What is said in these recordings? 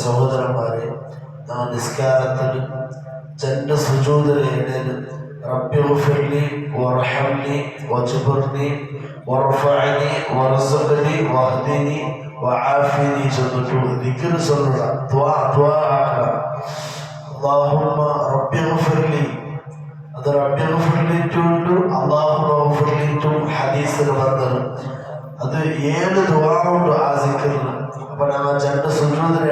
സഹോദരന്മാരെ, നാം നിസ്കാരത്തിൽ രണ്ട് സുജൂദിൽ റബ്ബിഗ്ഫിർലി വർഹംനി വജ്ബുർനി വർഫഅനി വർസുഖ്നി വഹ്ദിനി വആഫിനി ചൊല്ലിട്ടു ദിക്ർ ചൊല്ലുക, ദുആ ആക്കണം. അല്ലാഹുമ്മ റബ്ബിഗ്ഫിർലി, അത് റബ്ബിഗ്ഫിർലിറ്റുണ്ട്, അല്ലാഹുമ്മ ഗ്ഫിർലിറ്റും ഹദീസിൽ വന്നത്. അത് 7 ദുആ ഉണ്ട് ആ ദിക്റിൽ. അപ്പൊ നമ്മൾ രണ്ട് സുജൂദിൽ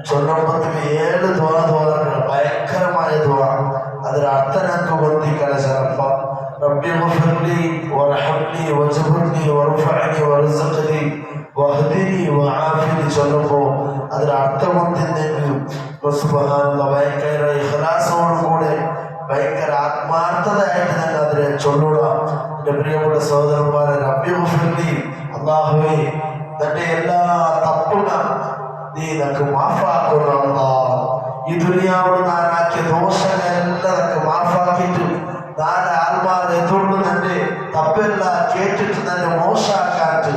ചൊല്ലുമ്പോഴത്തേക്ക് 7 ദുആ ഭയങ്കരമായ ദുആ. അതിലർത്ഥം ഞങ്ങൾക്ക് ബന്ധിക്കല ചിലപ്പം റബ്ബിഗ്ഫിർലി വർഹംനി വജ്ബുർനി വർഫഅനി വർസുഖ്നി വഹ്ദിനി വആഫിനി ചൊല്ലുമ്പോൾ അതിലർത്ഥം ബന്ധിന്നെങ്കിൽ സുബ്ഹാനല്ലാഹ് ഭയങ്കര ഇഖ്ലാസോടുകൂടെ ഭയങ്കര ആത്മാർത്ഥതയായിട്ട് ഞങ്ങൾ അതിനെ ചൊല്ലുക. എൻ്റെ പ്രിയപ്പെട്ട സഹോദരന്മാരെ, റബ്ബിഗ്ഫിർലി, അല്ലാഹുവേ തന്റെ എല്ലാ തപ്പുകൾ നീ നമുക്ക് മാഫാക്കണം. അല്ലാഹ് ഈ ദുനിയാവിൽ നാനാക്കിയ ദോഷങ്ങളെല്ലാം നമുക്ക് മാഫാക്കിയിട്ട് നാല് ആത്മാവ് എതുകൊണ്ട് തന്നെ തപ്പെല്ലാം കേട്ടിട്ട് തന്നെ മോശമാക്കാട്ട്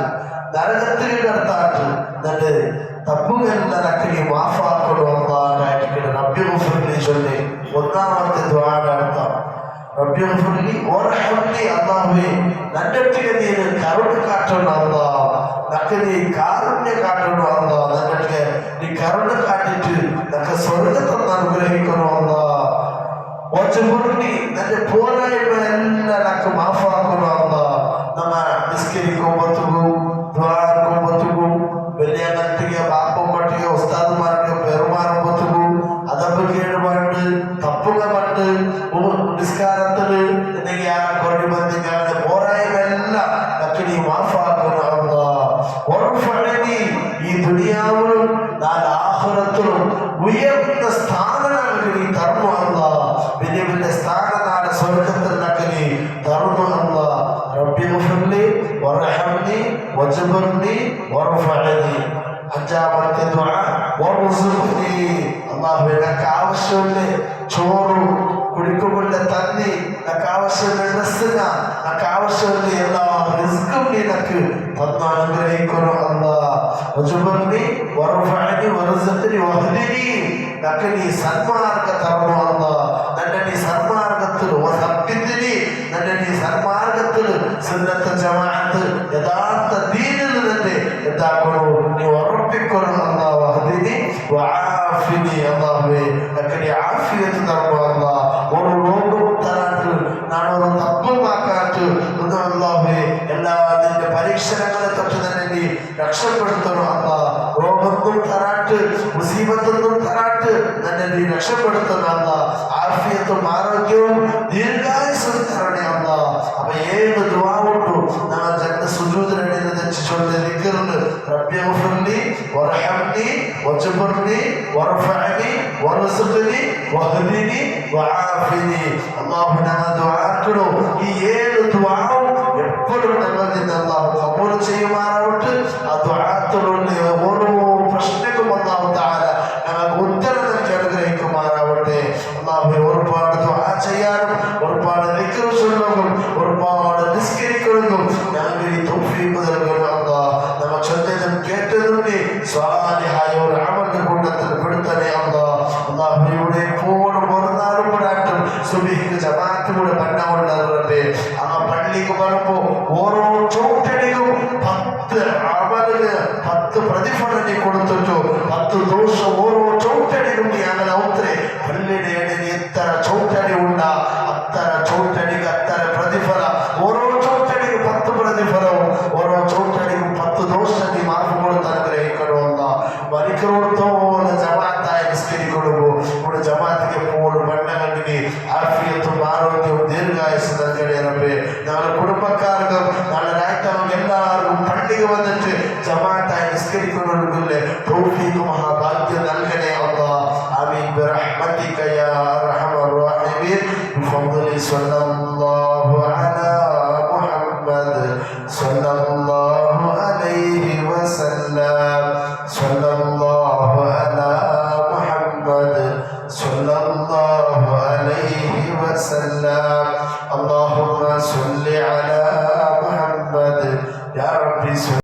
നരകത്തിൽ കിടത്താട്ട് തന്നെ തപ്പുകളെല്ലാം നമുക്ക് നീ മാഫാക്കണം. അല്ലാഹ് റബ്ബിഗ്ഫിർലി ചൊല്ലി ഒന്നാമത്തെ ദുആയുടെ അർത്ഥം റബ്ബിഗ്ഫിർലി വർഹംനി, അല്ലാഹുവേ നന്റെടുത്തേക്ക് നീ കരുണ കാട്ടണം. അല്ലാഹ് നക്ക് നീ കാരുണ്യം കാട്ടണം. അല്ലാഹ് നന്റെടുത്തേക്ക് നീ കരുണ കാട്ടിട്ട് നക്ക് സ്വർഗ്ഗത്തെ അനുഗ്രഹിക്കണം. അല്ലാഹ് വജ്ബുർനി, നിന്റെ പോരായ്മ എല്ലാം നക്ക് മാഫാക്കണം. അല്ലാഹ് നമ്മ നിസ്കരിക്കുമ്പോഴത്തേക്കും ദ്വാരക്കുമ്പോഴത്തേക്കും വലിയ അങ്ങനത്തെ ബാപ്പം പട്ടിക ഉസ്താദുമാരുടെ പെരുമാറുമ്പോഴത്തേക്കും അതപ്പ് കേടുപാട് തപ്പുക പണ്ട് നിസ്കാരത്തിൽ എന്തെങ്കിലും ആരാ കുറഞ്ഞു ബന്ധിക്കാതെ പോരായ്മ എല്ലാം നക്ക് നീ മാഫാക്കണം. ഈ ദുനിയാവിലും നാല് ആഖിറത്തിലും ഉയർന്ന സ്ഥാനങ്ങൾക്ക് നീ തരുന്നു. അല്ലാഹ് വലിയ വലിയ സ്ഥാനം നാല് സ്വർഗ്ഗത്തിൽ നക്ക് നീ തരുന്നു. അല്ലാഹ് റബ്ബിഗ്ഫിർലി വർഹംനി വജ്ബുർനി വർഫഅനി. അഞ്ചാമത്തെ ദുആ വർസുഖ്നി, അല്ലാഹുവേ നക്ക് ആവശ്യമുള്ള ചോറും കുടിക്കുമുള്ള തന്നി, നക്ക് ആവശ്യമുള്ള ഡ്രസ്സിന, നക്ക് ആവശ്യമുള്ള എല്ലാ റിസ്ക്കും നീ നക്ക് തന്ന് അനുഗ്രഹിക്കണം. അല്ലാഹ് വജ്ബുർനി വർഫഅനി വർസുഖ്നി വഹ്ദിനി, നക്ക് നീ സന്മാർഗ്ഗം തരണം. അല്ലാഹ് നന്നെ നീ സന്മാർഗ്ഗത്തിൽ വസബ്ബിത്നി, നന്നെ നീ സന്മാർഗ്ഗത്തിൽ സുന്നത്ത് ജമാഅത്ത് യഥാർത്ഥ ദീനിൽ തന്നെ എന്താക്കണോ നീ ഉറപ്പിക്കണം. അല്ലാഹ് വഹ്ദിനി വആഫിനി, അല്ലാഹുവേ നക്ക് നീ ആഫിയത്ത് തരണം. അല്ലാഹ് ഒരു രോഗവും തരാട്ട് നാളൊരു തപ്പുമാക്കാട്ട് ഒന്നും അല്ലാഹുവേ എല്ലാ നിന്റെ പരീക്ഷണങ്ങളെ തൊട്ട് തന്നെ നീ രക്ഷപ്പെടുത്തണം. അല്ലാഹ് രോഗമൊന്നും തരാട്ട് മുസീബത്തൊന്നും തരാട്ട് തന്നെ നീ രക്ഷപ്പെടുത്തണം. അല്ലാഹ് ആഫിയത്തും ആരോഗ്യവും ദീർഘായുസ്സും തരണേ. അല്ലാഹ് അപ്പൊ 7 ദുആ ഉണ്ട്. നമ്മൾ രണ്ട് സുജൂദിനിടയിൽ വെച്ച് ചൊല്ലുന്ന ദിക്റുണ്ട് റബ്ബിഗ്ഫിർലി വർഹംനി വജ്ബുർനി വർഫഅനി വർസുഖ്നി വഹ്ദിനി വആഫിനി. അല്ലാഹു നമ്മ ദുആക്കണോ ഈ 7 ദുആവും എപ്പോഴും നമ്മൾ നിന്ന് അല്ലാഹു കബൂൽ ചെയ്യുമാറാവട്ടെ. ആ ദുആത്തിലുള്ള ഓരോ പ്രശ്നങ്ങൾക്കും അല്ലാഹു തആല നമുക്ക് ഉത്തരം നൽകി അനുഗ്രഹിക്കുമാറാവട്ടെ. അല്ലാഹു ഒരുപാട് ദുആ ചെയ്യാനും ഒരുപാട് ദിക്ർ ചൊല്ലുകയും ഒരുപാട് നിസ്കരിക്കുകയും ഞങ്ങൾക്ക് ഈ തൗഫീഖ് നൽകണം. അല്ലാഹ് നമ്മ ചൊല്ലിയതും കേട്ടതും നീ സ്വാലിഹായ ഒരു അമലിന്റെ കൂട്ടത്തിൽ പെടുത്തണേ. അല്ലാഹ് അല്ലാഹുവിനോട് എപ്പോഴും ഒരു നാളും കൂടാട്ടും സുബ്ഹിക്ക് ജമാഅത്ത് കൂടെ പണ്ടമുണ്ടാകുന്നുണ്ട്. ആ പള്ളിക്ക് വരുമ്പോ ഓരോ ചോട്ടടിക്കും 10 അമലിന് 10 പ്രതിഫലം നീ കൊടുത്തിട്ടു. 10 ദോഷം ഓരോ ചോട്ടടിക്കും നീ അങ്ങനെ ഒത്തിരി പള്ളിയുടെ ഇടയിൽ എത്ര ചോട്ടടി ഉണ്ടാ അത്തര ചോട്ടടിക്ക് അത്തര പ്രതിഫല. ഓരോ ചോട്ടടിക്കും 10 പ്രതിഫലവും ഓരോ ചോട്ടടിക്കും 10 ദോഷം നീ മാർക്ക് കൊടുത്ത് അനുഗ്രഹിക്കണമെന്ന മരിക്കോടത്തോളം ജമാഅത്തായി നിസ്കരിക്കൊടുക്കൂ. ഇവിടെ ജമാഅത്തിക്ക് എപ്പോഴും പെണ്ണുങ്ങൾക്ക് ആഫിയത്തും ആരോഗ്യവും ദീർഘായുസ്സും നൽകണേ റബ്ബേ. ഞങ്ങളുടെ കുടുംബക്കാർക്കും നാളെ രാത്രി എല്ലാവർക്കും പള്ളിക്ക് വന്നിട്ട് ജമാഅത്തായി നിസ്കരിക്കൊടുക്കില്ലേ തൗഫീഖ് മഹാഭാഗ്യം നൽകണേ. അല്ലാഹ് ആമീൻ ബിറഹ്മതിക യാ അർഹമർ റഹീമീൻ. ബിഫദ്ലി സ്വല്ലല്ലാഹു അലാ മുഹമ്മദ് സ്വല്ലല്ലാഹു അലൈഹി വസല്ലം.